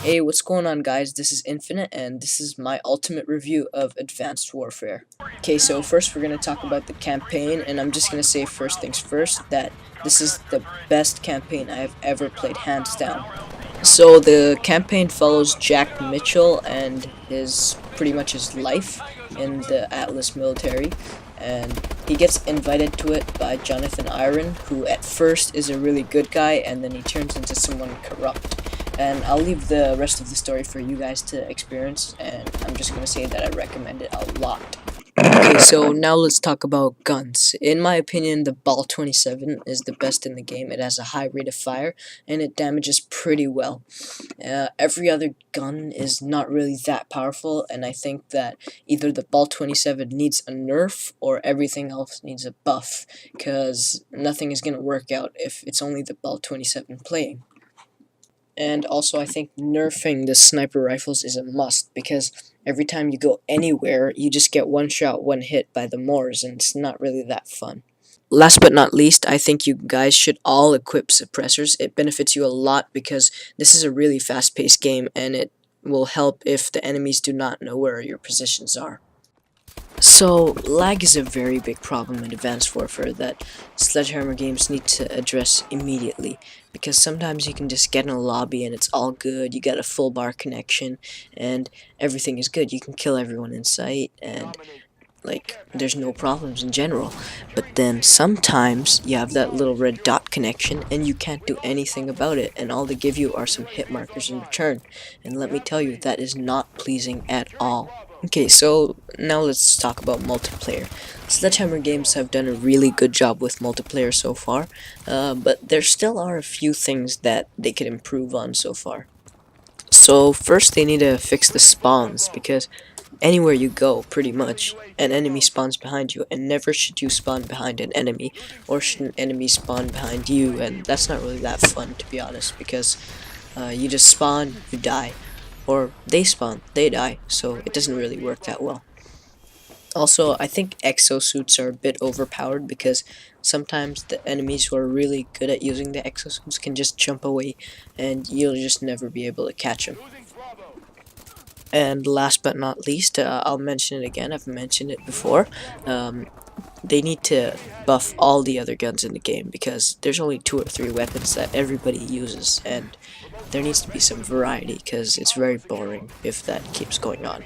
Hey, what's going on, guys? This is Infinite, and this is my ultimate review of Advanced Warfare. Okay, so first we're going to talk about the campaign, and I'm just going to say first things first that this is the best campaign I have ever played, hands down. So the campaign follows Jack Mitchell and his pretty much his life in the Atlas military, and he gets invited to it by Jonathan Iron, who at first is a really good guy, and then he turns into someone corrupt. And I'll leave the rest of the story for you guys to experience, and I'm just gonna say that I recommend it a lot. Okay, so now let's talk about guns. In my opinion, the Ball 27 is the best in the game. It has a high rate of fire, and it damages pretty well. Every other gun is not really that powerful, and I think that either the Ball 27 needs a nerf or everything else needs a buff, because nothing is going to work out if it's only the Ball 27 playing. And also, I think nerfing the sniper rifles is a must, because every time you go anywhere, you just get one shot, one hit by the Moors, and it's not really that fun. Last but not least, I think you guys should all equip suppressors. It benefits you a lot because this is a really fast-paced game, and it will help if the enemies do not know where your positions are. So, lag is a very big problem in Advanced Warfare that Sledgehammer Games need to address immediately, because sometimes you can just get in a lobby and it's all good, you get a full bar connection, and everything is good. You can kill everyone in sight, and like, there's no problems in general. But then sometimes you have that little red dot connection and you can't do anything about it, and all they give you are some hit markers in return. And let me tell you, that is not pleasing at all. Okay, so now let's talk about multiplayer. Sledgehammer Games have done a really good job with multiplayer so far, but there still are a few things that they could improve on so far. So first they need to fix the spawns, because anywhere you go, pretty much, an enemy spawns behind you, and never should you spawn behind an enemy, or should an enemy spawn behind you, and that's not really that fun, to be honest, because you just spawn, you die, or they spawn, they die, so it doesn't really work that well. Also, I think exosuits are a bit overpowered, because sometimes the enemies who are really good at using the exosuits can just jump away, and you'll just never be able to catch them. And last but not least, I'll mention it again, I've mentioned it before, they need to buff all the other guns in the game, because there's only 2 or 3 weapons that everybody uses, and there needs to be some variety, because it's very boring if that keeps going on.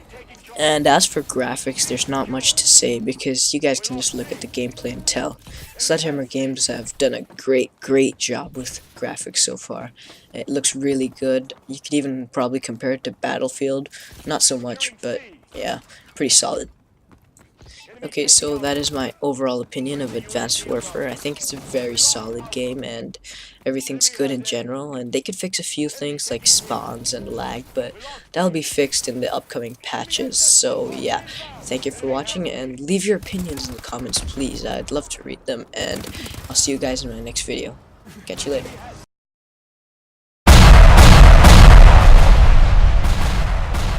And as for graphics, there's not much to say, because you guys can just look at the gameplay and tell. Sledgehammer Games have done a great job with graphics so far. It looks really good. You could even probably compare it to Battlefield. Not so much, but yeah, pretty solid. Okay, so that is my overall opinion of Advanced Warfare. I think it's a very solid game, and everything's good in general, and they could fix a few things like spawns and lag, but that'll be fixed in the upcoming patches. So yeah, thank you for watching, and leave your opinions in the comments, please. I'd love to read them, and I'll see you guys in my next video. Catch you later.